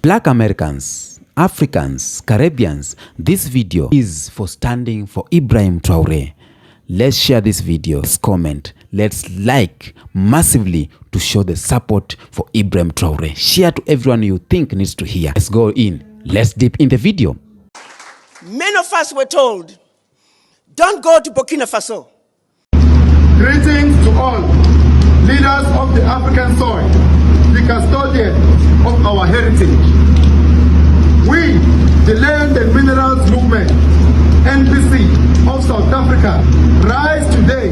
Black Americans, Africans, Caribbeans, this video is for standing for Ibrahim Traore. Let's share this video, let's comment, let's like massively to show the support for Ibrahim Traore. Share to everyone you think needs to hear. Let's go in, let's dip in the video. Many of us were told, don't go to Burkina Faso. Greetings to all leaders of the African soil, the custodians of our heritage. We, the Land and Minerals Movement, NPC of South Africa, rise today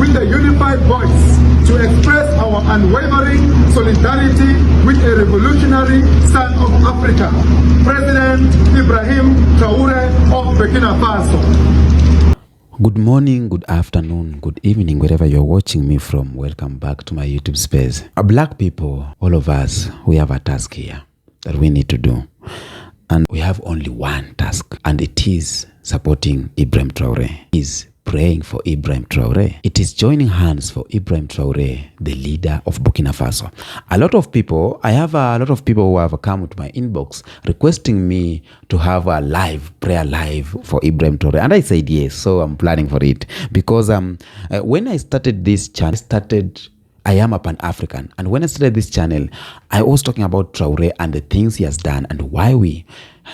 with a unified voice to express our unwavering solidarity with a revolutionary son of Africa, President Ibrahim Traore of Burkina Faso. Good morning, good afternoon, good evening, wherever you're watching me from. Welcome back to my YouTube space. Black people, all of us, we have a task here that we need to do. And we have only one task, and it is supporting Ibrahim Traore. It is praying for Ibrahim Traore. It is joining hands for Ibrahim Traore, the leader of Burkina Faso. I have a lot of people who have come to my inbox requesting me to have a prayer live for Ibrahim Traore. And I said yes, so I'm planning for it. Because when I started this channel, I am a Pan-African. And when I started this channel, I was talking about Traore and the things he has done and why we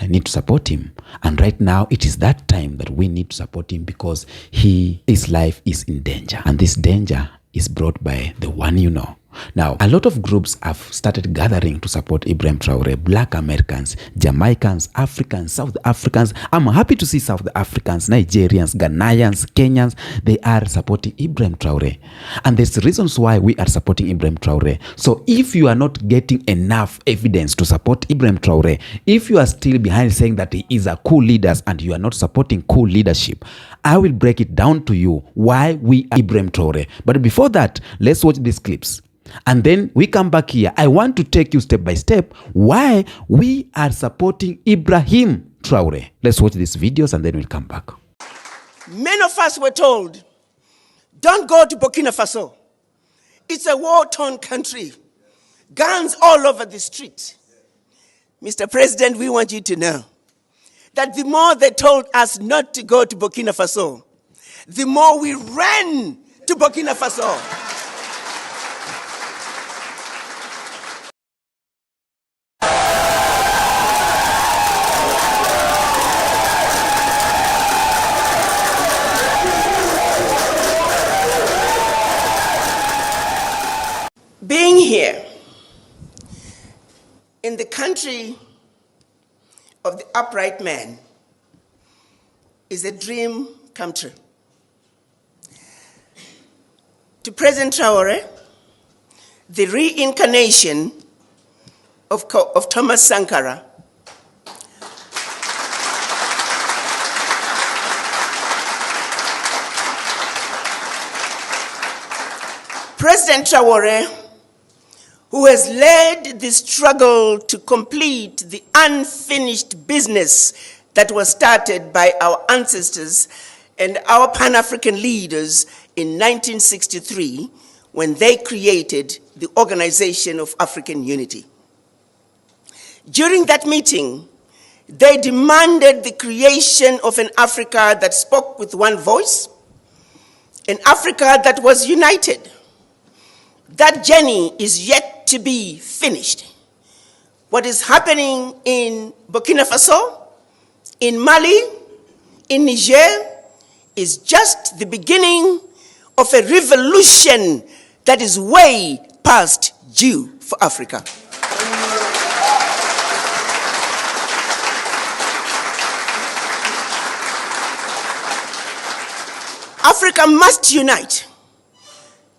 need to support him. And right now, it is that time that we need to support him because his life is in danger. And this danger is brought by the one you know. Now, a lot of groups have started gathering to support Ibrahim Traore. Black Americans, Jamaicans, Africans, South Africans. I'm happy to see South Africans, Nigerians, Ghanaians, Kenyans. They are supporting Ibrahim Traore. And there's reasons why we are supporting Ibrahim Traore. So if you are not getting enough evidence to support Ibrahim Traore, if you are still behind saying that he is a cool leader and you are not supporting cool leadership, I will break it down to you why we are Ibrahim Traore. But before that, let's watch these clips. And then we come back here. I want to take you step by step why we are supporting Ibrahim Traore. Let's watch these videos and then we'll come back. Many of us were told, don't go to Burkina Faso. It's a war-torn country. Guns all over the street. Mr. President, we want you to know that the more they told us not to go to Burkina Faso, the more we ran to Burkina Faso. Being here in the country of the upright man is a dream come true. To President Traore, the reincarnation of Thomas Sankara, President Traore, who has led the struggle to complete the unfinished business that was started by our ancestors and our Pan-African leaders in 1963 when they created the Organization of African Unity. During that meeting, they demanded the creation of an Africa that spoke with one voice, an Africa that was united. That journey is yet to be finished. What is happening in Burkina Faso, in Mali, in Niger, is just the beginning of a revolution that is way past due for Africa. Africa must unite.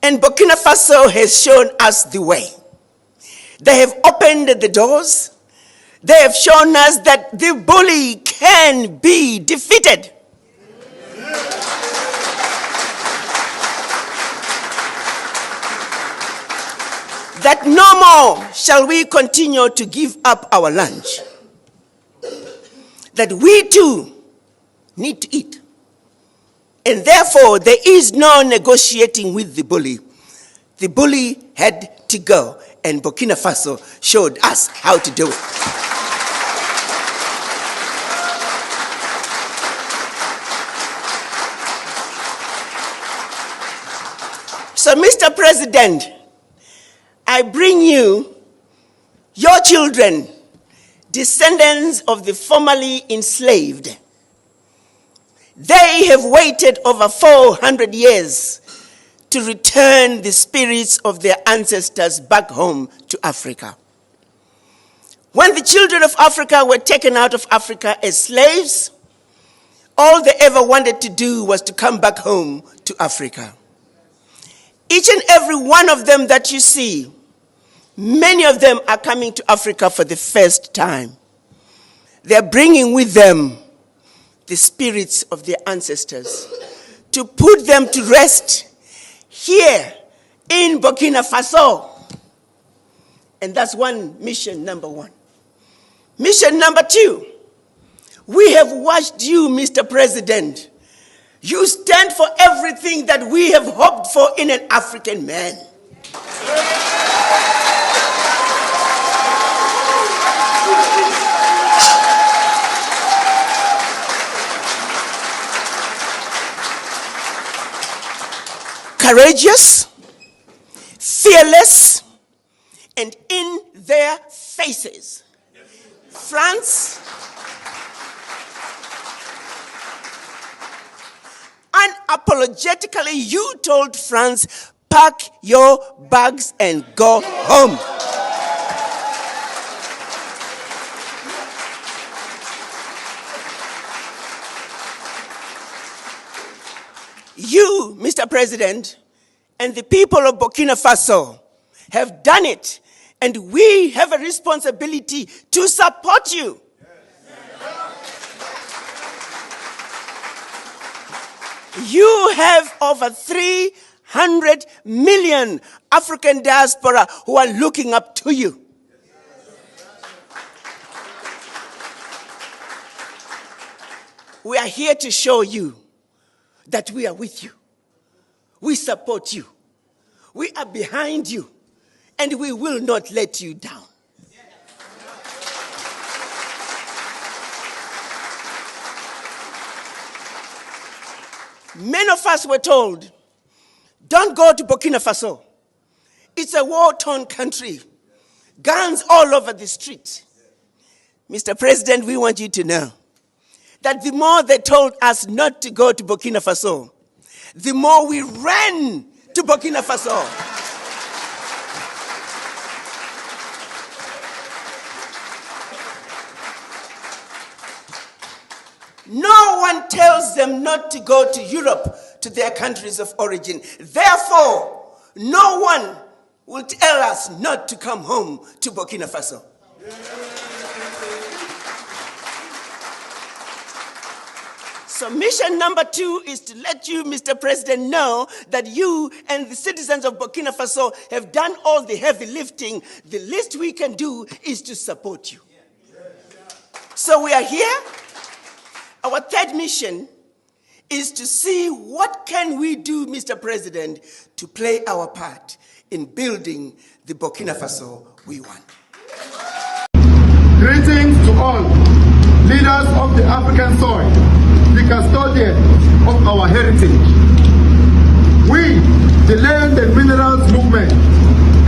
And Burkina Faso has shown us the way. They have opened the doors. They have shown us that the bully can be defeated. That no more shall we continue to give up our lunch. That we too need to eat. And therefore, there is no negotiating with the bully. The bully had to go, and Burkina Faso showed us how to do it. So, Mr. President, I bring you your children, descendants of the formerly enslaved. They have waited over 400 years to return the spirits of their ancestors back home to Africa. When the children of Africa were taken out of Africa as slaves, all they ever wanted to do was to come back home to Africa. Each and every one of them that you see, many of them are coming to Africa for the first time. They're bringing with them the spirits of their ancestors to put them to rest here in Burkina Faso. And that's mission number one. Mission number two, we have watched you, Mr. President. You stand for everything that we have hoped for in an African man. Courageous, fearless, and in their faces. France, unapologetically, you told France, pack your bags and go home. You, Mr. President, and the people of Burkina Faso have done it, and we have a responsibility to support you. You have over 300 million African diaspora who are looking up to you. We are here to show you that we are with you. We support you. We are behind you. And we will not let you down. Many of us were told, don't go to Burkina Faso. It's a war-torn country. Guns all over the street. Mr. President, we want you to know that the more they told us not to go to Burkina Faso, the more we ran to Burkina Faso. No one tells them not to go to Europe, to their countries of origin. Therefore, no one will tell us not to come home to Burkina Faso. So mission number 2 is to let you, Mr. President, know that you and the citizens of Burkina Faso have done all the heavy lifting. The least we can do is to support you. So we are here. Our third mission is to see what can we do, Mr. President, to play our part in building the Burkina Faso we want. Greetings to all leaders of the African soil, the custodian of our heritage. We, the Land and Minerals Movement,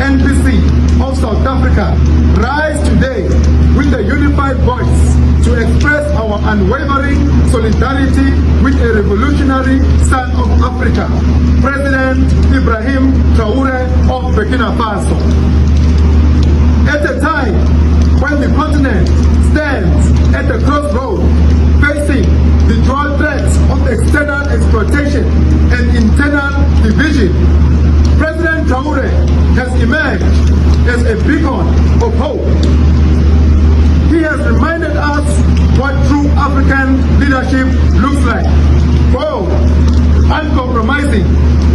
NPC of South Africa, rise today with a unified voice to express our unwavering solidarity with a revolutionary son of Africa, President Ibrahim Traore of Burkina Faso. At a time when the continent stands at the crossroads, facing the dual threats of external exploitation and internal division, President Traore has emerged as a beacon of hope. He has reminded us what true African leadership looks like: bold, uncompromising,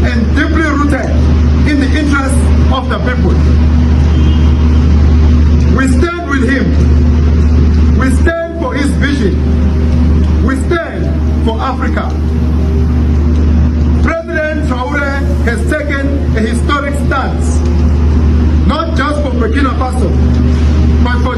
and deeply rooted in the interests of the people. We stand with him. We stand for his vision. We stand for Africa. President Traore has taken a historic stance, not just for Burkina Faso, but for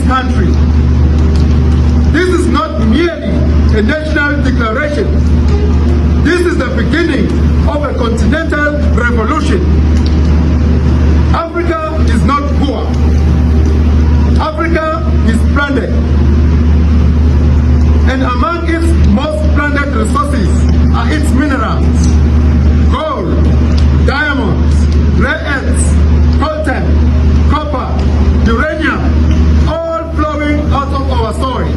country. This is not merely a national declaration. This is the beginning of a continental revolution. Africa is not poor. Africa is splendid. And among its most splendid resources are its minerals: gold, diamonds, rare earths, coltan, copper, uranium, all flowing out of our soil,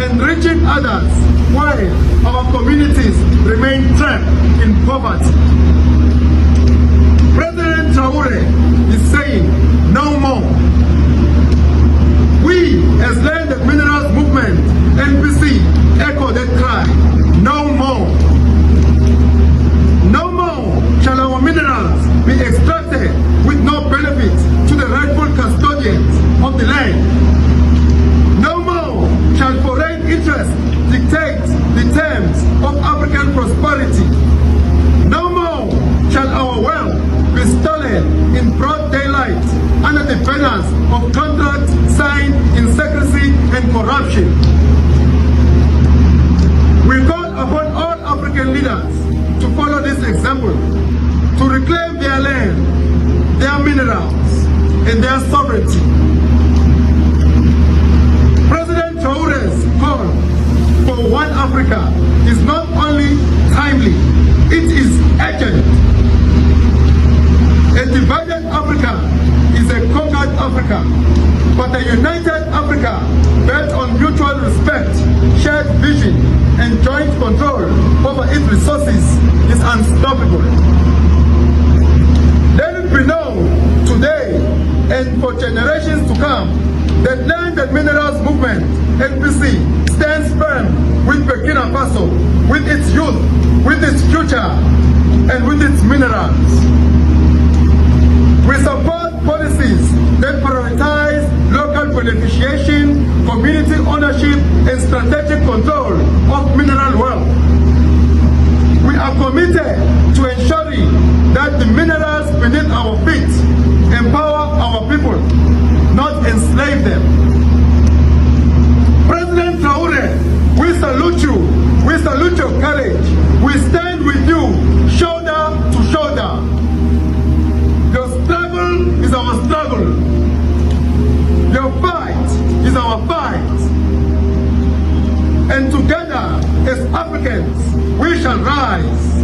enriching others, while our communities remain trapped in poverty. President Traore is saying no more. We, as Land and Minerals Movement, NPC, echo that cry. No more. No more shall our minerals be extracted with no benefit to the rightful custodians of the land. No more shall foreign interests dictate the terms of African prosperity. No more shall our wealth be stolen in broad daylight under the banners of contracts signed in secrecy and corruption. We call upon all African leaders to follow this example, to reclaim their land, their minerals, and their sovereignty. President Traore's call for one Africa is not only timely, it is urgent. A divided Africa is a conquered Africa, but a united Africa built on mutual respect, shared vision, and joint control over its resources is unstoppable. Let it be known today and for generations to come that Land and Minerals Movement, NPC, stands firm with Burkina Faso, with its youth, with its future, and with its minerals. We support policies that prioritize local beneficiation, community ownership, and strategic control of mineral wealth. We are committed to ensuring that the minerals beneath our feet empower our people, not enslave them. President Traore, we salute you. We salute your courage. We stand with you, shoulder to shoulder. Your struggle is our struggle. Your fight is our fight. And together, as Africans, we shall rise.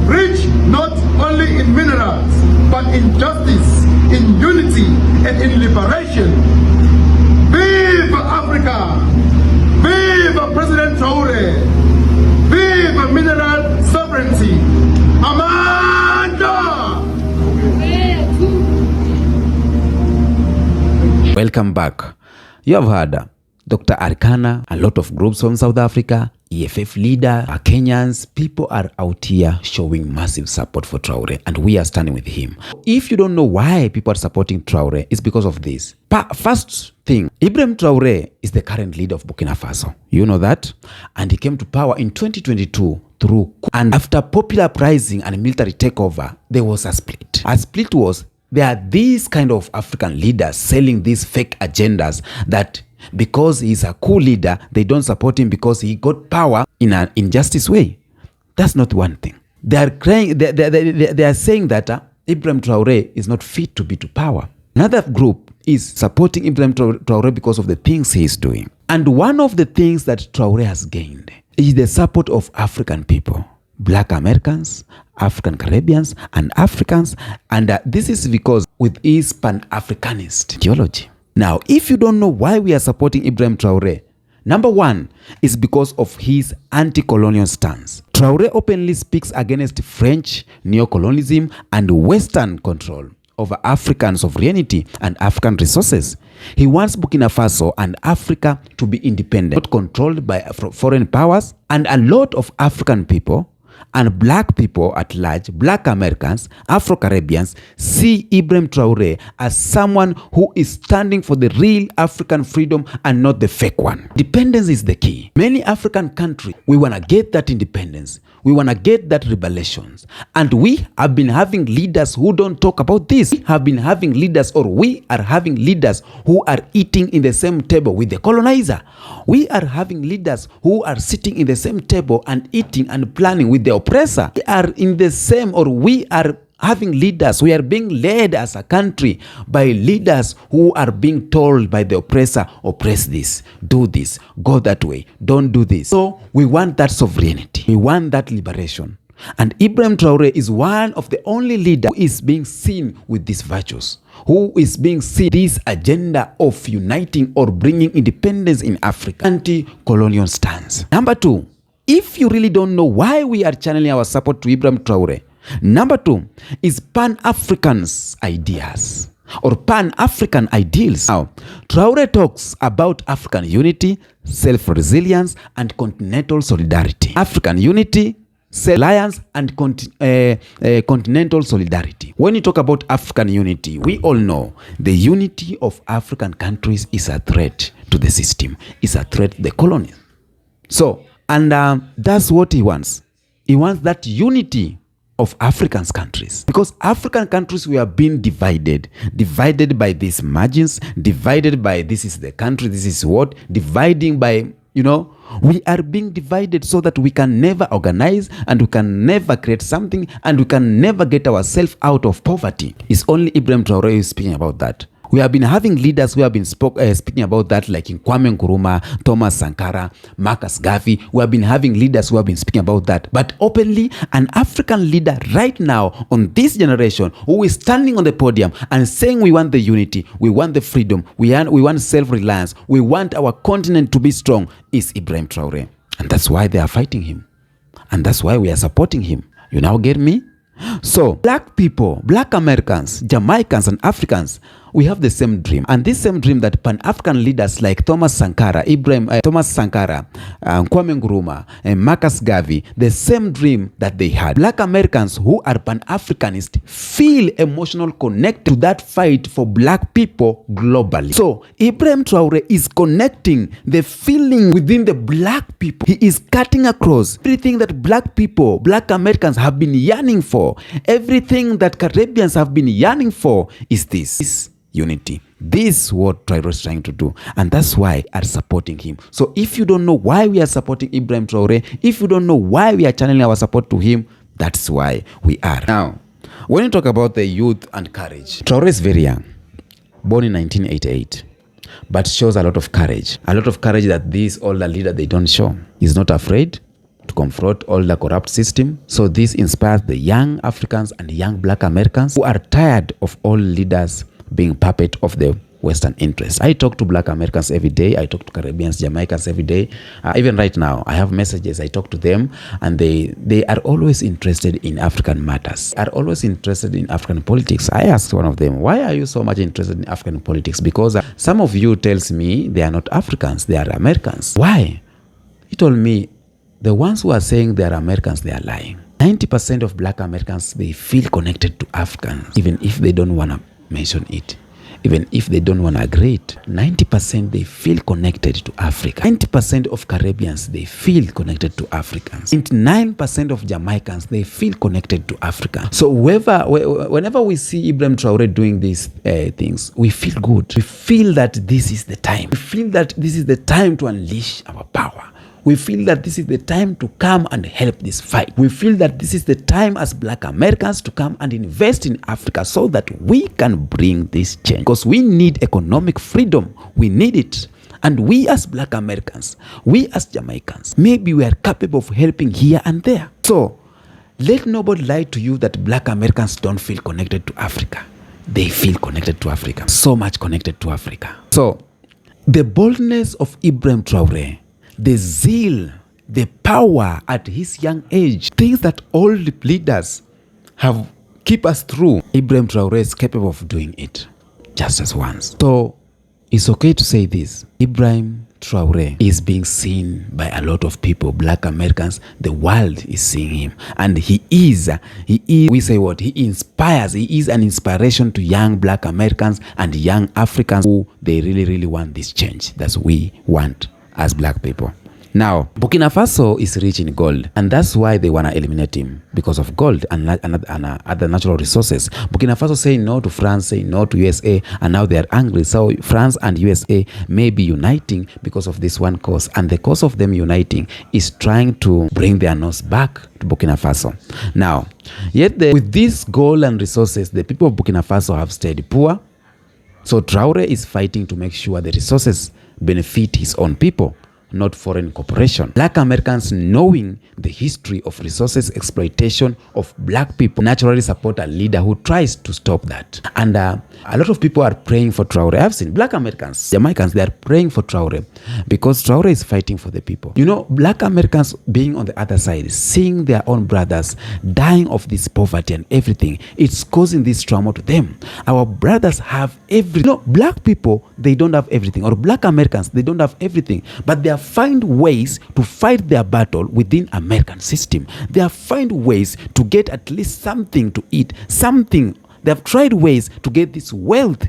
Rich not only in minerals, but in justice, in unity, and in liberation. Vive Africa! Vive President Traore! Vive mineral sovereignty! Amanda! Welcome back. You have heard Dr. Arcana, a lot of groups from South Africa, EFF leader, Kenyans, people are out here showing massive support for Traore, and we are standing with him. If you don't know why people are supporting Traore, it's because of this. First thing, Ibrahim Traore is the current leader of Burkina Faso. You know that? And he came to power in 2022 through, and after popular uprising and military takeover, there was a split. A split was, there are these kind of African leaders selling these fake agendas that because he's a cool leader, they don't support him because he got power in an injustice way. That's not one thing. They are crying, they are saying that Ibrahim Traore is not fit to be to power. Another group is supporting Ibrahim Traore because of the things he is doing. And one of the things that Traore has gained is the support of African people. Black Americans, African Caribbeans, and Africans. And this is because with his Pan-Africanist ideology. Now, if you don't know why we are supporting Ibrahim Traore, number one is because of his anti-colonial stance. Traore openly speaks against French neocolonialism and Western control over African sovereignty and African resources. He wants Burkina Faso and Africa to be independent, not controlled by foreign powers, and a lot of African people and black people at large, black Americans, Afro-Caribbeans, see Ibrahim Traore as someone who is standing for the real African freedom and not the fake one. Independence is the key. Many African countries, we want to get that independence. We want to get that revelations. And we have been having leaders who don't talk about this. We have been having leaders, or we are having leaders who are eating in the same table with the colonizer. We are having leaders who are sitting in the same table and eating and planning with the oppressor. We are in the same, or we are having leaders. We are being led as a country by leaders who are being told by the oppressor, oppress this, do this, go that way, don't do this. So we want that sovereignty. We want that liberation. And Ibrahim Traore is one of the only leaders who is being seen with these virtues, who is being seen this agenda of uniting or bringing independence in Africa. Anti-colonial stance. Number two, if you really don't know why we are channeling our support to Ibrahim Traore, number two is Pan-African's ideas or Pan-African ideals. Now, Traore talks about African unity, self-resilience, and continental solidarity. African unity, self-reliance, and continental solidarity. When you talk about African unity, we all know the unity of African countries is a threat to the system, is a threat to the colony. So, and that's what he wants. He wants that unity of African countries, because African countries were being divided by these margins, divided by this is the country, this is what, dividing by, we are being divided so that we can never organize and we can never create something and we can never get ourselves out of poverty. It's only Ibrahim Traore who is speaking about that. We have been having leaders who have been speaking about that, like in Kwame Nkrumah, Thomas Sankara, Marcus Garvey. We have been having leaders who have been speaking about that. But openly, an African leader right now on this generation who is standing on the podium and saying we want the unity, we want the freedom, we want self-reliance, we want our continent to be strong, is Ibrahim Traore. And that's why they are fighting him. And that's why we are supporting him. You now get me? So, black people, black Americans, Jamaicans, and Africans, we have the same dream. And this same dream that Pan-African leaders like Thomas Sankara, Kwame Nkrumah, and Marcus Garvey, the same dream that they had. Black Americans who are Pan-Africanist feel emotional connected to that fight for black people globally. So, Ibrahim Traore is connecting the feeling within the black people. He is cutting across everything that black people, black Americans have been yearning for. Everything that Caribbeans have been yearning for is this unity. This is what Traore is trying to do. And that's why we are supporting him. So if you don't know why we are supporting Ibrahim Traore, if you don't know why we are channeling our support to him, that's why we are. Now, when you talk about the youth and courage, Traore is very young, born in 1988, but shows a lot of courage. A lot of courage that these older leaders, they don't show. He's not afraid to confront all the corrupt system. So this inspires the young Africans and young black Americans who are tired of all leaders being puppet of the Western interests. I talk to black Americans every day. I talk to Caribbeans, Jamaicans every day. Even right now, I have messages. I talk to them, and they are always interested in African matters, are always interested in African politics. I asked one of them, why are you so much interested in African politics? Because some of you tells me they are not Africans, they are Americans. Why? He told me, the ones who are saying they are Americans, they are lying. 90% of black Americans, they feel connected to Africans, even if they don't want to mention it, even if they don't want to agree it. 90% they feel connected to Africa. 90% of Caribbeans, they feel connected to Africans. 99% of Jamaicans, they feel connected to Africa. So whenever we see Ibrahim Traore doing these things, we feel good. We feel that this is the time. We feel that this is the time to unleash our power. We feel that this is the time to come and help this fight. We feel that this is the time as black Americans to come and invest in Africa so that we can bring this change. Because we need economic freedom. We need it. And we as black Americans, we as Jamaicans, maybe we are capable of helping here and there. So, let nobody lie to you that black Americans don't feel connected to Africa. They feel connected to Africa. So much connected to Africa. So, the boldness of Ibrahim Traore, the zeal, the power at his young age, things that all the leaders have keep us through, Ibrahim Traore is capable of doing it just as once. So it's okay to say this. Ibrahim Traore is being seen by a lot of people, black Americans. The world is seeing him. And he is, we say what? He inspires. He is an inspiration to young black Americans and young Africans who they really, really want this change that we want as black people. Now, Burkina Faso is rich in gold, and that's why they want to eliminate him, because of gold and other natural resources. Burkina Faso saying no to France, saying no to USA, and now they are angry. So France and USA may be uniting because of this one cause, and the cause of them uniting is trying to bring their nose back to Burkina Faso. Now, yet with this gold and resources, the people of Burkina Faso have stayed poor. So Traore is fighting to make sure the resources benefit his own people, not foreign corporation. Black Americans, knowing the history of resources exploitation of black people, naturally support a leader who tries to stop that. And a lot of people are praying for Traore. I've seen black Americans, Jamaicans, they are praying for Traore because Traore is fighting for the people. You know, black Americans being on the other side, seeing their own brothers dying of this poverty and everything, it's causing this trauma to them. Our brothers have everything. You know, black people, they don't have everything, or black Americans, they don't have everything, but they are find ways to fight their battle within American system. They have find ways to get at least something to eat, something. They have tried ways to get this wealth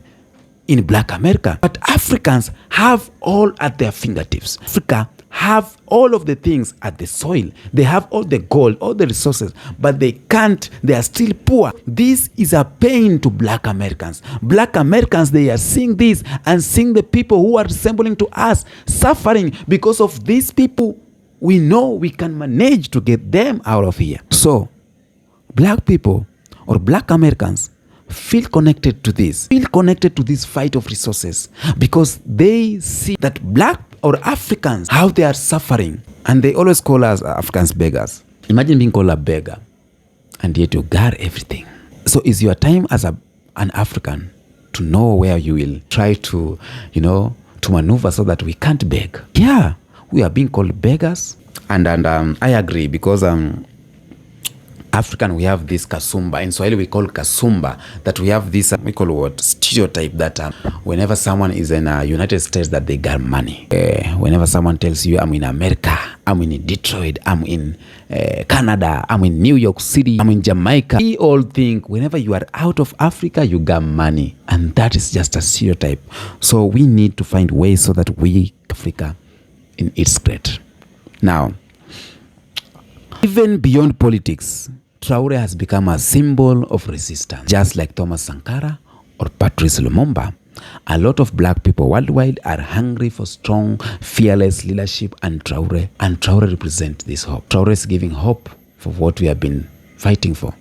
in black America. But Africans have all at their fingertips. Africa have all of the things at the soil. They have all the gold, all the resources, but they can't. They are still poor. This is a pain to black Americans. Black Americans, they are seeing this and seeing the people who are resembling to us suffering because of these people. We know we can manage to get them out of here. So black people or black Americans feel connected to this, fight of resources, because they see that black or Africans, how they are suffering. And they always call us Africans beggars. Imagine being called a beggar and yet you got everything. So it's your time as an African to know where you will try to, to maneuver so that we can't beg. Yeah, we are being called beggars. And I agree, because African, we have this kasumba. In Swahili, we call kasumba, that we have this, we call what? Stereotype that whenever someone is in United States, that they got money. Whenever someone tells you, I'm in America, I'm in Detroit, I'm in Canada, I'm in New York City, I'm in Jamaica, we all think whenever you are out of Africa, you got money. And that is just a stereotype. So we need to find ways so that we, Africa, in its great. Now, even beyond politics, Traore has become a symbol of resistance. Just like Thomas Sankara or Patrice Lumumba, a lot of black people worldwide are hungry for strong, fearless leadership, and Traore represents this hope. Traore is giving hope for what we have been fighting for.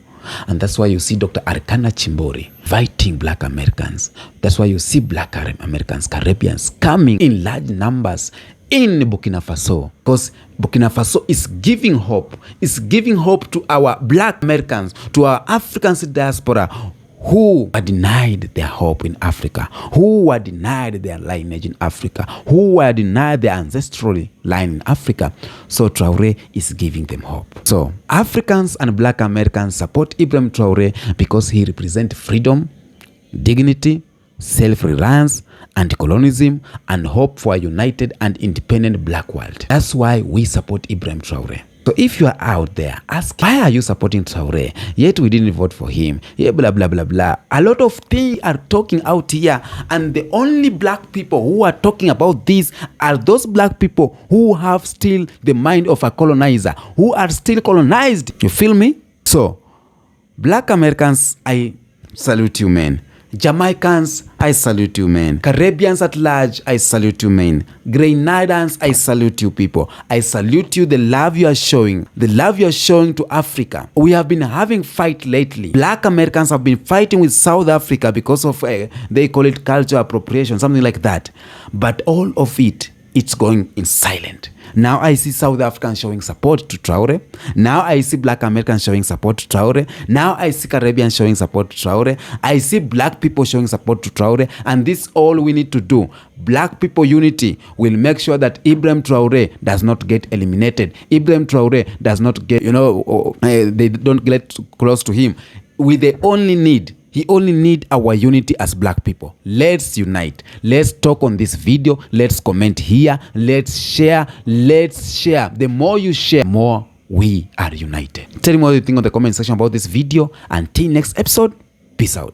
And that's why you see Dr. Arikana Chimbori fighting black Americans. That's why you see black Americans, Caribbeans coming in large numbers in Burkina Faso, because Burkina Faso is giving hope. It's giving hope to our black Americans, to our African diaspora who were denied their hope in Africa, who were denied their lineage in Africa, who were denied their ancestral line in Africa. So Traore is giving them hope. So Africans and black Americans support Ibrahim Traore because he represents freedom, dignity, self-reliance, anti-colonialism, and hope for a united and independent black world. That's why we support Ibrahim Traore. So if you are out there asking, why are you supporting Traore? Yet we didn't vote for him. Yeah, blah, blah, blah, blah. A lot of things are talking out here. And the only black people who are talking about this are those black people who have still the mind of a colonizer, who are still colonized. You feel me? So, black Americans, I salute you, man. Jamaicans, I salute you, man. Caribbeans at large, I salute you, man. Grenadans, I salute you, people. I salute you, the love you are showing. The love you are showing to Africa. We have been having fight lately. Black Americans have been fighting with South Africa because of, they call it cultural appropriation, something like that. But all of it, it's going in silent. Now I see South Africans showing support to Traore. Now I see black Americans showing support to Traore. Now I see Caribbeans showing support to Traore. I see black people showing support to Traore. And this is all we need to do. Black people unity will make sure that Ibrahim Traore does not get eliminated. Ibrahim Traore does not get, they don't get close to him. He only need our unity as black people. Let's unite. Let's talk on this video. Let's comment here. Let's share. The more you share, the more we are united. Tell me what you think on the comment section about this video. Until next episode, peace out.